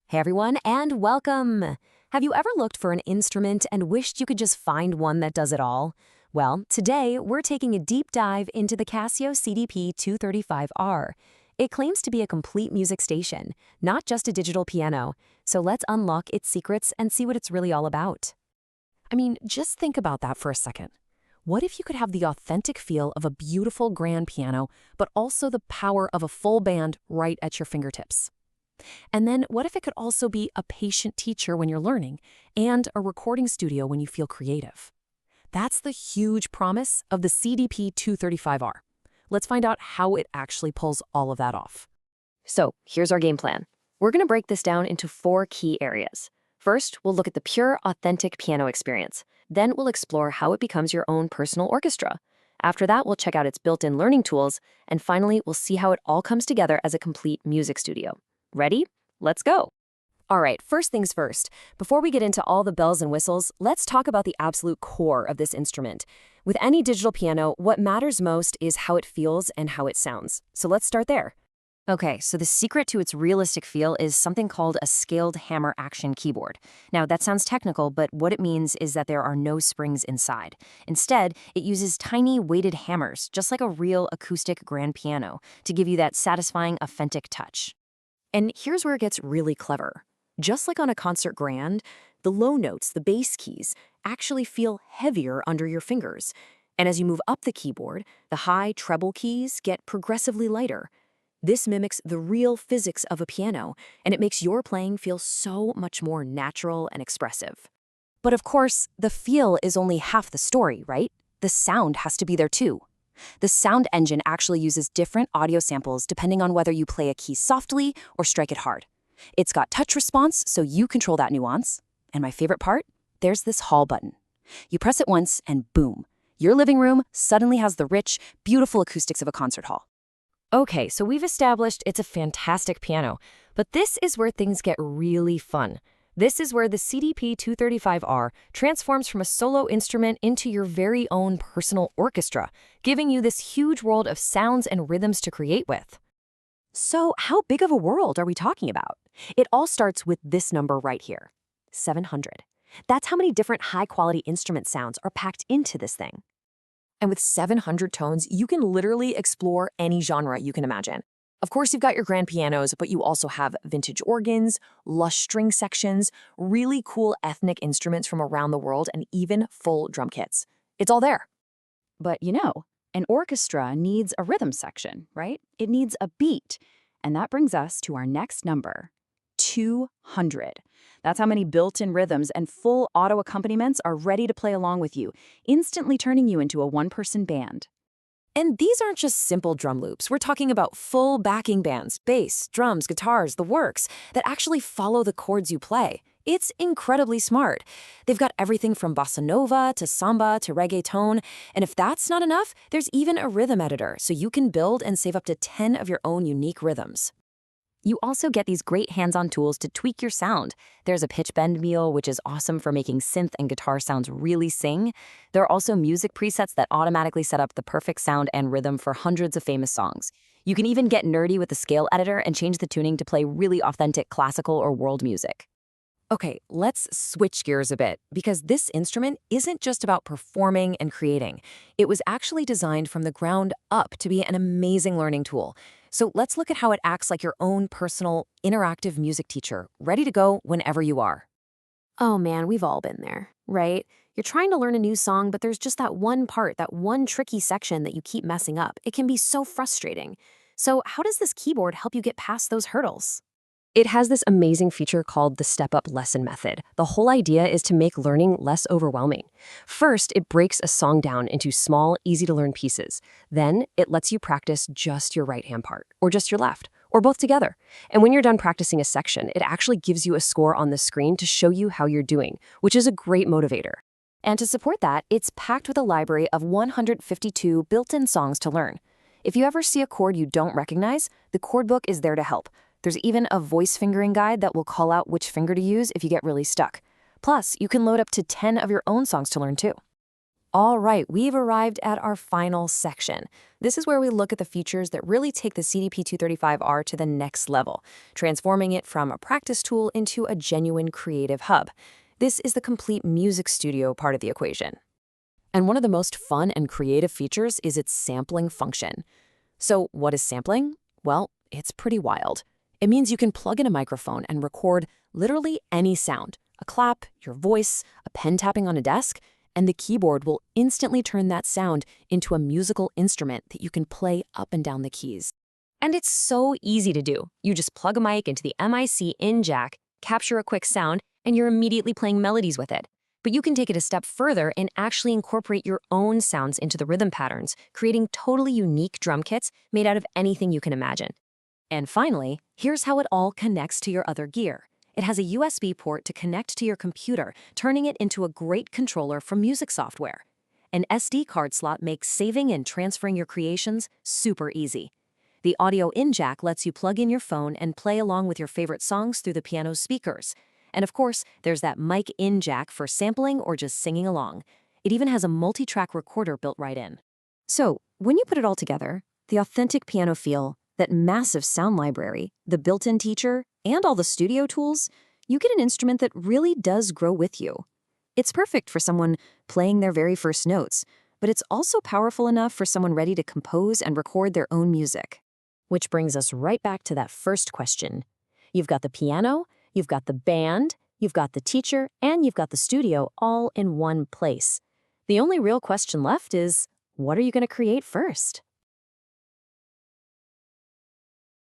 Hey everyone, and welcome! Have you ever looked for an instrument and wished you could just find one that does it all? Well, today we're taking a deep dive into the Casio CDP 235R. It claims to be a complete music station, not just a digital piano, so let's unlock its secrets and see what it's really all about. I mean, just think about that for a second. What if you could have the authentic feel of a beautiful grand piano, but also the power of a full band right at your fingertips? And then what if it could also be a patient teacher when you're learning and a recording studio when you feel creative? That's the huge promise of the CDP 235R. Let's find out how it actually pulls all of that off. So here's our game plan. We're going to break this down into 4 key areas. First, we'll look at the pure, authentic piano experience. Then we'll explore how it becomes your own personal orchestra. After that, we'll check out its built-in learning tools. And finally, we'll see how it all comes together as a complete music studio. Ready? Let's go. All right, first things first. Before we get into all the bells and whistles, let's talk about the absolute core of this instrument. With any digital piano, what matters most is how it feels and how it sounds. So let's start there. Okay, so the secret to its realistic feel is something called a scaled hammer action keyboard. Now, that sounds technical, but what it means is that there are no springs inside. Instead, it uses tiny weighted hammers, just like a real acoustic grand piano, to give you that satisfying, authentic touch. And here's where it gets really clever. Just like on a concert grand, the low notes, the bass keys, actually feel heavier under your fingers. And as you move up the keyboard, the high treble keys get progressively lighter. This mimics the real physics of a piano, and it makes your playing feel so much more natural and expressive. But of course, the feel is only half the story, right? The sound has to be there too. The sound engine actually uses different audio samples depending on whether you play a key softly or strike it hard. It's got touch response, so you control that nuance. And my favorite part? There's this hall button. You press it once and boom, your living room suddenly has the rich, beautiful acoustics of a concert hall. Okay, so we've established it's a fantastic piano, but this is where things get really fun. This is where the CDP 235R transforms from a solo instrument into your very own personal orchestra, giving you this huge world of sounds and rhythms to create with. So how big of a world are we talking about? It all starts with this number right here, 700. That's how many different high-quality instrument sounds are packed into this thing. And with 700 tones, you can literally explore any genre you can imagine. Of course, you've got your grand pianos, but you also have vintage organs, lush string sections, really cool ethnic instruments from around the world, and even full drum kits. It's all there. But an orchestra needs a rhythm section, right? It needs a beat. And that brings us to our next number, 200. That's how many built-in rhythms and full auto accompaniments are ready to play along with you, instantly turning you into a one-person band. And these aren't just simple drum loops. We're talking about full backing bands, bass, drums, guitars, the works, that actually follow the chords you play. It's incredibly smart. They've got everything from bossa nova to samba to reggaeton, and if that's not enough, there's even a rhythm editor, so you can build and save up to 10 of your own unique rhythms. You also get these great hands-on tools to tweak your sound. There's a pitch bend wheel, which is awesome for making synth and guitar sounds really sing. There are also music presets that automatically set up the perfect sound and rhythm for hundreds of famous songs. You can even get nerdy with the scale editor and change the tuning to play really authentic classical or world music. Okay, let's switch gears a bit, because this instrument isn't just about performing and creating. It was actually designed from the ground up to be an amazing learning tool. So let's look at how it acts like your own personal, interactive music teacher, ready to go whenever you are. Oh man, we've all been there, right? You're trying to learn a new song, but there's just that one part, that one tricky section that you keep messing up. It can be so frustrating. So how does this keyboard help you get past those hurdles? It has this amazing feature called the step-up lesson method. The whole idea is to make learning less overwhelming. First, it breaks a song down into small, easy-to-learn pieces. Then, it lets you practice just your right-hand part, or just your left, or both together. And when you're done practicing a section, it actually gives you a score on the screen to show you how you're doing, which is a great motivator. And to support that, it's packed with a library of 152 built-in songs to learn. If you ever see a chord you don't recognize, the chord book is there to help. There's even a voice fingering guide that will call out which finger to use if you get really stuck. Plus, you can load up to 10 of your own songs to learn too. All right, we've arrived at our final section. This is where we look at the features that really take the CDP-235R to the next level, transforming it from a practice tool into a genuine creative hub. This is the complete music studio part of the equation. And one of the most fun and creative features is its sampling function. So what is sampling? Well, it's pretty wild. It means you can plug in a microphone and record literally any sound, a clap, your voice, a pen tapping on a desk, and the keyboard will instantly turn that sound into a musical instrument that you can play up and down the keys. And it's so easy to do. You just plug a mic into the MIC in jack, capture a quick sound, and you're immediately playing melodies with it. But you can take it a step further and actually incorporate your own sounds into the rhythm patterns, creating totally unique drum kits made out of anything you can imagine. And finally, here's how it all connects to your other gear. It has a USB port to connect to your computer, turning it into a great controller for music software. An SD card slot makes saving and transferring your creations super easy. The audio in jack lets you plug in your phone and play along with your favorite songs through the piano's speakers. And of course, there's that mic in jack for sampling or just singing along. It even has a multi-track recorder built right in. So, when you put it all together, the authentic piano feel, that massive sound library, the built-in teacher, and all the studio tools, you get an instrument that really does grow with you. It's perfect for someone playing their very first notes, but it's also powerful enough for someone ready to compose and record their own music. Which brings us right back to that first question. You've got the piano, you've got the band, you've got the teacher, and you've got the studio all in one place. The only real question left is, what are you going to create first?